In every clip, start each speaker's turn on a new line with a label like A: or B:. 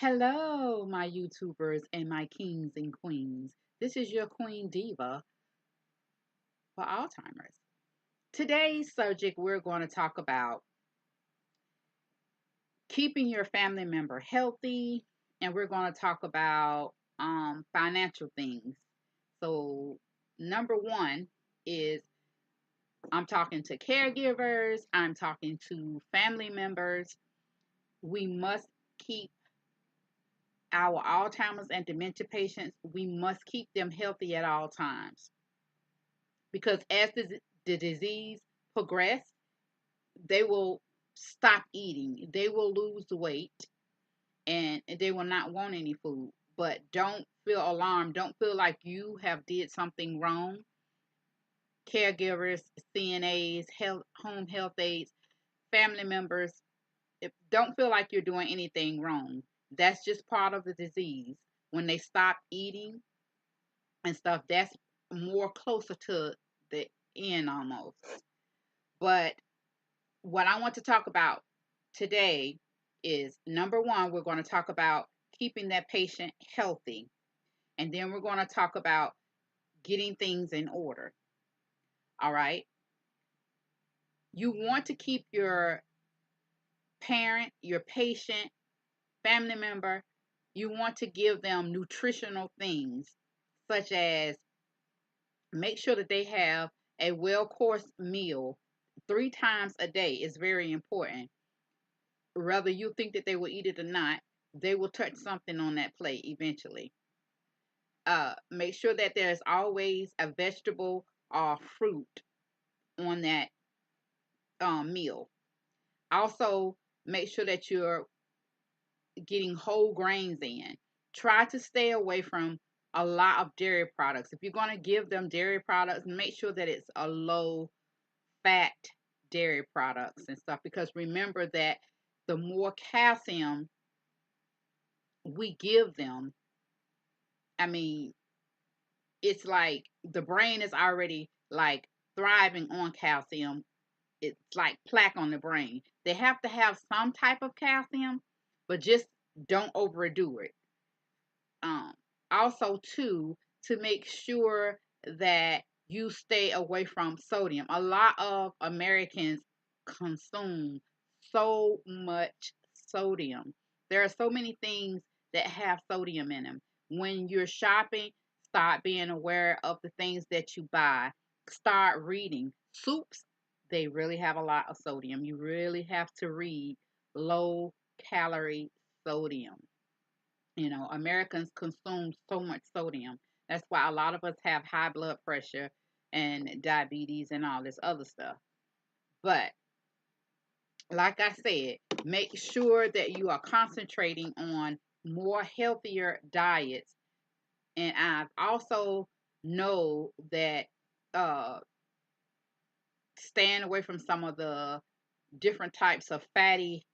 A: Hello, my YouTubers and my kings and queens. This is your Queen Diva for Alzheimer's. Today's subject, we're going to talk about keeping your family member healthy, and we're going to talk about financial things. So, number one is I'm talking to caregivers, I'm talking to family members. We must keep our Alzheimer's and dementia patients, we must keep them healthy at all times because as the disease progresses, they will stop eating, they will lose weight, and they will not want any food. But don't feel alarmed. Don't feel like you have did something wrong. Caregivers, CNAs, home health aides, family members, don't feel like you're doing anything wrong. That's just part of the disease. When they stop eating and stuff, that's more closer to the end almost. But what I want to talk about today is number one, we're going to talk about keeping that patient healthy. And then we're going to talk about getting things in order. All right. You want to keep your parent, your patient, family member, you want to give them nutritional things such as make sure that they have a well course meal 3 times a day is very important. Whether you think that they will eat it or not, they will touch something on that plate eventually. Make sure that there's always a vegetable or fruit on that meal. Also, make sure that you're getting whole grains in. Try to stay away from a lot of dairy products. If you're going to give them dairy products, make sure that it's a low fat dairy products and stuff because remember that the more calcium we give them, I mean, it's like the brain is already like thriving on calcium. It's like plaque on the brain. They have to have some type of calcium, but just don't overdo it. Um, Also, too, to make sure that you stay away from sodium. A lot of Americans consume so much sodium. There are so many things that have sodium in them. When you're shopping, start being aware of the things that you buy. Start reading. Soups, they really have a lot of sodium. You really have to read low calorie sodium. Americans consume so much sodium. That's why a lot of us have high blood pressure and diabetes and all this other stuff. But like I said, make sure that you are concentrating on more healthier diets. And I also know that uh, staying away from some of the different types of fatty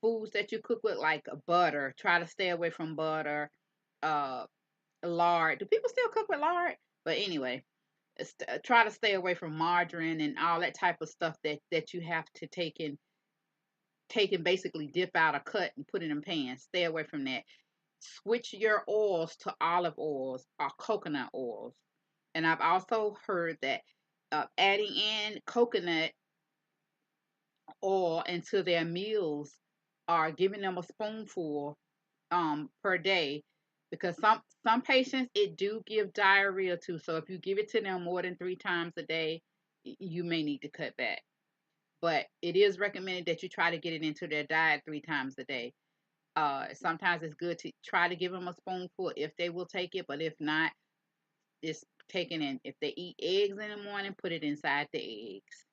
A: foods that you cook with, like butter, try to stay away from butter, uh, lard. Do people still cook with lard? But anyway, try to stay away from margarine and all that type of stuff that you have to take and basically dip out a cut and put it in pans. Stay away from that. Switch your oils to olive oils or coconut oils. And I've also heard that adding in coconut oil into their meals or giving them a spoonful per day because some patients it do give diarrhea too. So if you give it to them more than 3 times a day, you may need to cut back. But it is recommended that you try to get it into their diet 3 times a day. Sometimes it's good to try to give them a spoonful if they will take it, but if not, it's taken in. If they eat eggs in the morning, put it inside the eggs.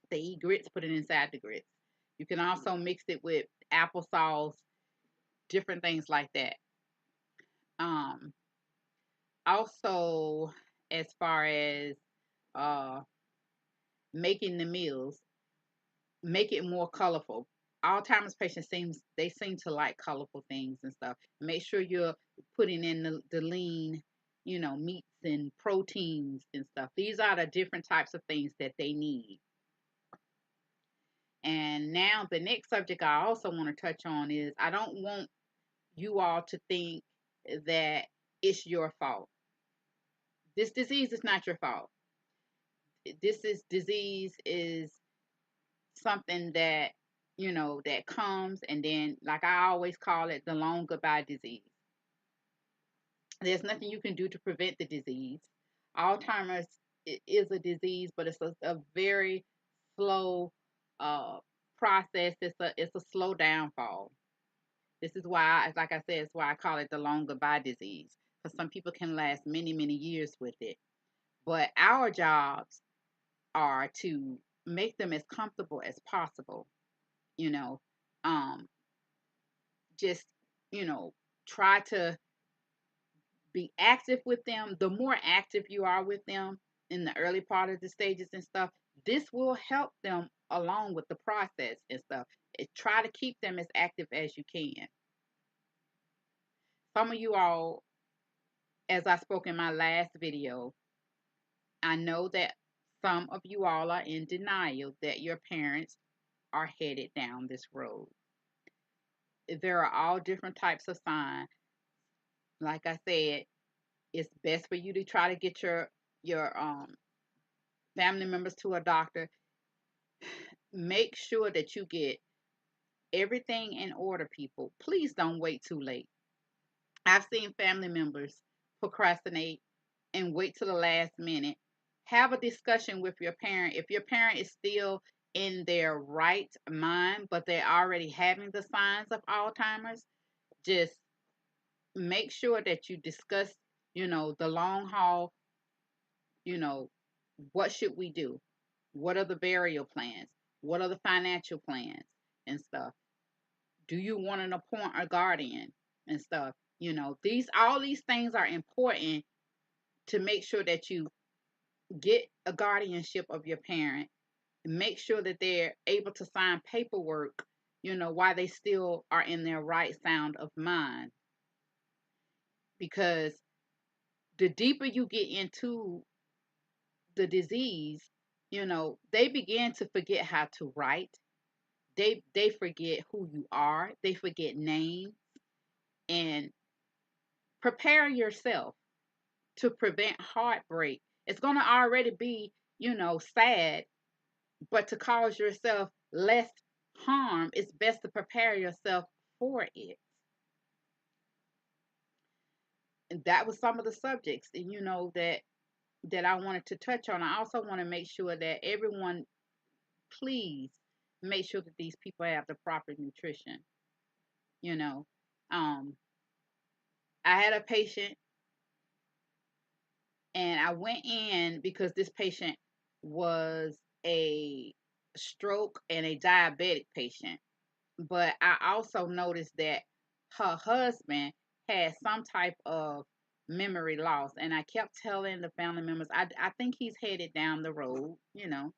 A: If they eat grits, put it inside the grits. You can also mix it with applesauce, different things like that. Um, Also, as far as uh, making the meals, make it more colorful. Alzheimer's patients seem to like colorful things and stuff. Make sure you're putting in the lean, meats and proteins and stuff. These are the different types of things that they need. And now the next subject I also want to touch on is I don't want you all to think that it's your fault. This disease is not your fault. Disease is something that that comes, and then, like I always call it, the long goodbye disease. There's nothing you can do to prevent the disease. Alzheimer's is a disease, but it's a very slow uh, process. It's a slow downfall. This is why, like I said, it's why I call it the long goodbye disease, because some people can last many, many years with it. But our jobs are to make them as comfortable as possible. You know, um, just try to be active with them. The more active you are with them in the early part of the stages and stuff, this will help them along with the process and stuff. Try to keep them as active as you can. Some of you all, as I spoke in my last video, I know that some of you all are in denial that your parents are headed down this road. There are all different types of signs. Like I said, it's best for you to try to get your family members to a doctor. Make sure that you get everything in order, people. Please don't wait too late. I've seen family members procrastinate and wait till the last minute. Have a discussion with your parent. If your parent is still in their right mind, but they're already having the signs of Alzheimer's, just make sure that you discuss, the long haul, you know, what should we do? What are the burial plans? What are the financial plans and stuff? Do you want to appoint a guardian and stuff? All these things are important to make sure that you get a guardianship of your parent. Make sure that they're able to sign paperwork, while they still are in their right sound of mind. Because the deeper you get into the disease, they begin to forget how to write. They forget who you are. They forget names. And prepare yourself to prevent heartbreak. It's going to already be, sad, but to cause yourself less harm, it's best to prepare yourself for it. And that was some of the subjects, and that I wanted to touch on. I also want to make sure that everyone, please make sure that these people have the proper nutrition. You know, um, I had a patient, and I went in because this patient was a stroke and a diabetic patient. But I also noticed that her husband had some type of memory loss. And I kept telling the family members, I think he's headed down the road, to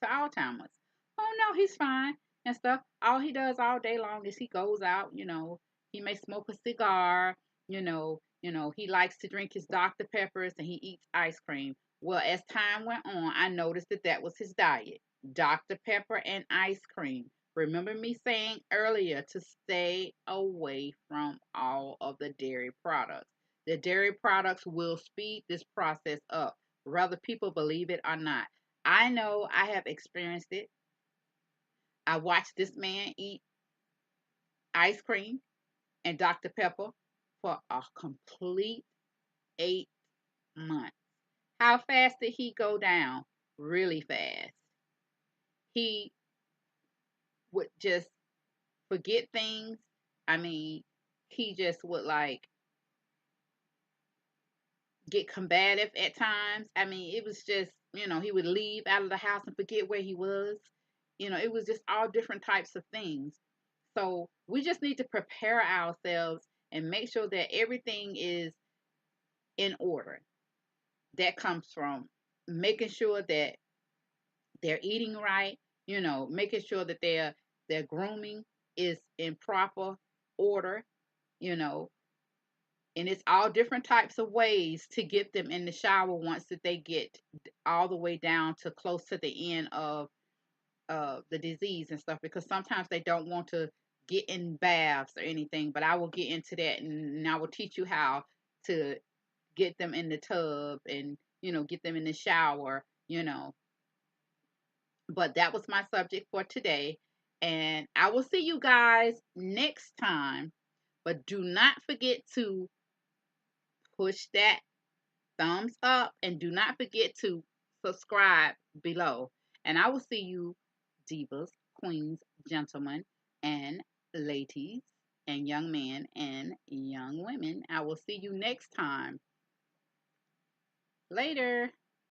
A: Alzheimer's. Oh, no, he's fine and stuff. All he does all day long is he goes out, he may smoke a cigar, he likes to drink his Dr. Peppers and he eats ice cream. Well, as time went on, I noticed that was his diet: Dr. Pepper and ice cream. Remember me saying earlier to stay away from all of the dairy products. The dairy products will speed this process up, whether people believe it or not. I know I have experienced it. I watched this man eat ice cream and Dr. Pepper for a complete 8 months. How fast did he go down? Really fast. He would just forget things. I mean, he just would get combative at times. I mean, it was just, he would leave out of the house and forget where he was. It was just all different types of things. So we just need to prepare ourselves and make sure that everything is in order. That comes from making sure that they're eating right, making sure that their grooming is in proper order, you know, and it's all different types of ways to get them in the shower once that they get all the way down to close to the end of the disease and stuff, because sometimes they don't want to get in baths or anything. But I will get into that, and I will teach you how to get them in the tub and get them in the shower. But that was my subject for today, and I will see you guys next time. But do not forget to push that thumbs up, and do not forget to subscribe below. And I will see you, divas, queens, gentlemen, and ladies, and young men and young women. I will see you next time. Later.